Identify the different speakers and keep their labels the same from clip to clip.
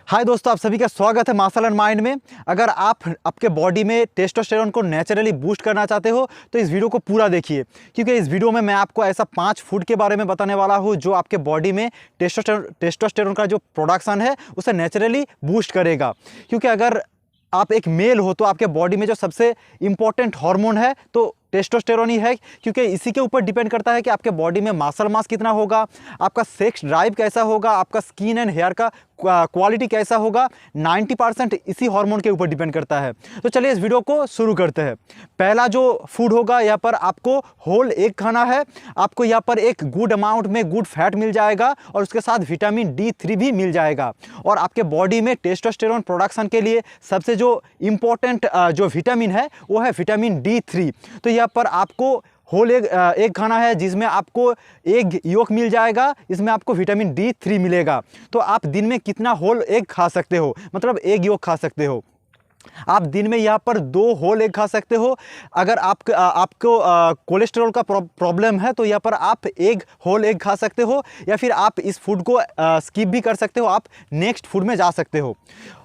Speaker 1: हाय दोस्तों, आप सभी का स्वागत है मसल एंड माइंड में। अगर आप आपके बॉडी में टेस्टोस्टेरोन को नेचुरली बूस्ट करना चाहते हो तो इस वीडियो को पूरा देखिए, क्योंकि इस वीडियो में मैं आपको ऐसा 5 फूड के बारे में बताने वाला हूं जो आपके बॉडी में टेस्टोस्टेरोन का जो प्रोडक्शन है उसे नेचुरली बूस्ट करेगा। क्योंकि अगर आप एक मेल हो तो आपके बॉडी में जो सबसे इंपॉर्टेंट हार्मोन है तो टेस्टोस्टेरोन ही है, क्योंकि इसी के ऊपर डिपेंड करता है कि आपके बॉडी में मसल मास कितना होगा, आपका सेक्स ड्राइव कैसा होगा, आपका स्किन एंड हेयर का क्वालिटी कैसा होगा। 90% इसी हार्मोन के ऊपर डिपेंड करता है। तो चलिए इस वीडियो को शुरू करते हैं। पहला जो फूड होगा, यहाँ पर आपको होल एग खाना है। आपको यहाँ पर एक गुड अमाउंट में गुड फैट मिल जाएगा और उसके साथ विटामिन D3 भी मिल जाएगा। और आपके बॉडी में टेस्टोस्टेरोन प्रोडक्शन के लिए सबसे जो इम्पोर्टेंट जो विटामिन है वो है विटामिन D3। तो यहाँ पर आपको होल एग खाना है, जिसमें आपको एग योक मिल जाएगा, इसमें आपको विटामिन D3 मिलेगा। तो आप दिन में कितना होल एग खा सकते हो, मतलब एग योक खा सकते हो। आप दिन में यहाँ पर 2 होल एग खा सकते हो। अगर आपको कोलेस्ट्रॉल का प्रॉब्लम है तो यहाँ पर आप एक होल एग खा सकते हो, या फिर आप इस फूड को स्किप भी कर सकते हो, आप नेक्स्ट फूड में जा सकते हो।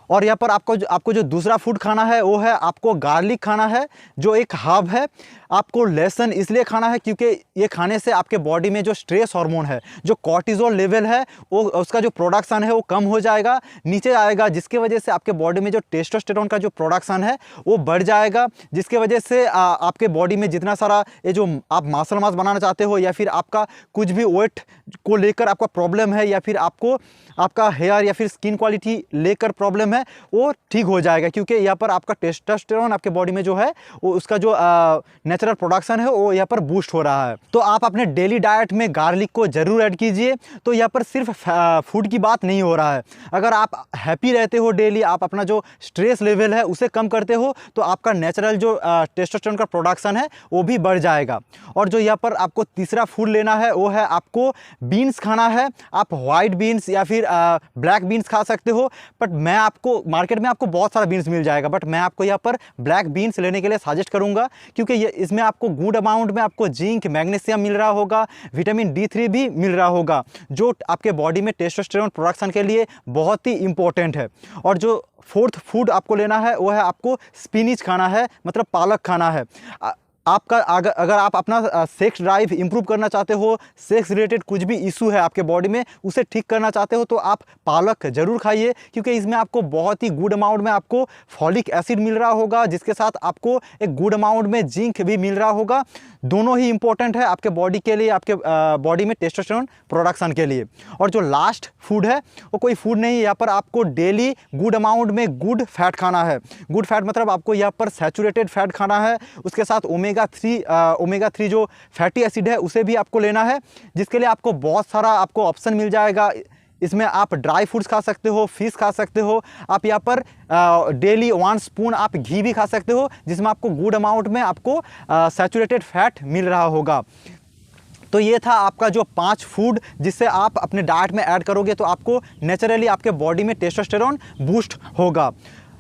Speaker 1: और यहाँ पर आपको जो दूसरा फूड खाना है वो है आपको गार्लिक खाना है, जो एक हर्ब है। आपको लहसुन इसलिए खाना है क्योंकि ये खाने से आपके बॉडी में जो स्ट्रेस हार्मोन है, जो कॉर्टिजोल लेवल है, वो उसका जो प्रोडक्शन है वो कम हो जाएगा, नीचे आएगा, जिसके वजह से आपके बॉडी में जो टेस्टोस्टेरोन का जो प्रोडक्शन है वो बढ़ जाएगा। जिसके वजह से आपके बॉडी में जितना सारा ये जो आप मसल मास बनाना चाहते हो, या फिर आपका कुछ भी वेट को लेकर आपका प्रॉब्लम है, या फिर आपको आपका हेयर या फिर स्किन क्वालिटी लेकर प्रॉब्लम है, वो ठीक हो जाएगा। क्योंकि यहाँ पर आपका टेस्टोस्टेरोन आपके बॉडी में जो है वो उसका जो नेचुरल प्रोडक्शन है वो यहाँ पर बूस्ट हो रहा है। तो आप अपने डेली डाइट में गार्लिक को जरूर ऐड कीजिए। तो यहाँ पर सिर्फ फूड की बात नहीं हो रहा है। अगर आप हैप्पी रहते हो डेली, आप अपना जो स्ट्रेस लेवल है उसे कम करते हो, तो आपका नेचुरल जो टेस्टोस्टेरोन का प्रोडक्शन है वो भी बढ़ जाएगा। और जो यहाँ पर आपको तीसरा फूड लेना है वो है आपको बीन्स खाना है। आप वाइट बीन्स या फिर ब्लैक बीन्स खा सकते हो, बट मैं आपको मार्केट में आपको बहुत सारा बीन्स मिल जाएगा, बट मैं आपको यहाँ पर ब्लैक बीन्स लेने के लिए सजेस्ट करूंगा, क्योंकि ये इसमें आपको गुड अमाउंट में आपको जिंक, मैग्नीशियम मिल रहा होगा, विटामिन D3 भी मिल रहा होगा, जो आपके बॉडी में टेस्टोस्टेरोन प्रोडक्शन के लिए बहुत ही इंपॉर्टेंट है। और जो फोर्थ फूड आपको लेना है वो है आपको स्पिनिच खाना है, मतलब पालक खाना है। आपका अगर आप अपना सेक्स ड्राइव इंप्रूव करना चाहते हो, सेक्स रिलेटेड कुछ भी इशू है आपके बॉडी में उसे ठीक करना चाहते हो, तो आप पालक जरूर खाइए, क्योंकि इसमें आपको बहुत ही गुड अमाउंट में आपको फॉलिक एसिड मिल रहा होगा, जिसके साथ आपको एक गुड अमाउंट में जिंक भी मिल रहा होगा। दोनों ही इंपॉर्टेंट है आपके बॉडी के लिए, आपके बॉडी में टेस्टोस्टेरोन प्रोडक्शन के लिए। और जो लास्ट फूड है वो कोई फूड नहीं है, यहाँ पर आपको डेली गुड अमाउंट में गुड फैट खाना है। गुड फैट मतलब आपको यहाँ पर सैचुरेटेड फैट खाना है, उसके साथ ओमेगा 3 जो फैटी एसिड है उसे भी आपको लेना है, जिसके लिए आपको बहुत सारा आपको ऑप्शन मिल जाएगा। इसमें आप ड्राई फ्रूट्स खा सकते हो, फिश खा सकते हो, आप यहाँ पर डेली 1 स्पून आप घी भी खा सकते हो, जिसमें आपको गुड अमाउंट में आपको सैचुरेटेड फैट मिल रहा होगा। तो ये था आपका जो 5 फूड, जिससे आप अपने डाइट में ऐड करोगे तो आपको नेचुरली आपके बॉडी में टेस्टोस्टेरोन बूस्ट होगा।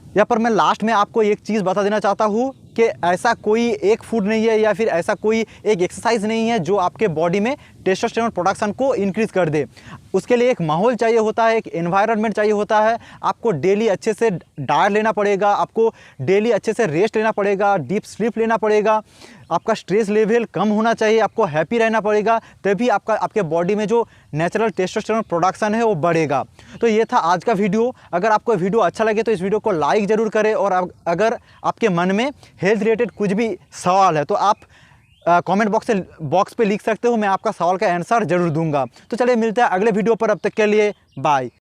Speaker 1: यहाँ पर मैं लास्ट में आपको एक चीज़ बता देना चाहता हूँ कि ऐसा कोई एक फूड नहीं है या फिर ऐसा कोई एक एक्सरसाइज नहीं है जो आपके बॉडी में टेस्टोस्टेरोन प्रोडक्शन को इंक्रीज़ कर दे। उसके लिए एक माहौल चाहिए होता है, एक एनवायरनमेंट चाहिए होता है। आपको डेली अच्छे से डाइट लेना पड़ेगा, आपको डेली अच्छे से रेस्ट लेना पड़ेगा, डीप स्लीप लेना पड़ेगा, आपका स्ट्रेस लेवल कम होना चाहिए, आपको हैप्पी रहना पड़ेगा, तभी आपके बॉडी में जो नेचुरल टेस्टोस्टेरोन प्रोडक्शन है वो बढ़ेगा। तो ये था आज का वीडियो। अगर आपको वीडियो अच्छा लगे तो इस वीडियो को लाइक ज़रूर करें, और अगर आपके मन में हेल्थ रिलेटेड कुछ भी सवाल है तो आप कमेंट बॉक्स पे लिख सकते हो, मैं आपका सवाल का आंसर जरूर दूंगा। तो चलिए मिलते हैं अगले वीडियो पर, अब तक के लिए बाय।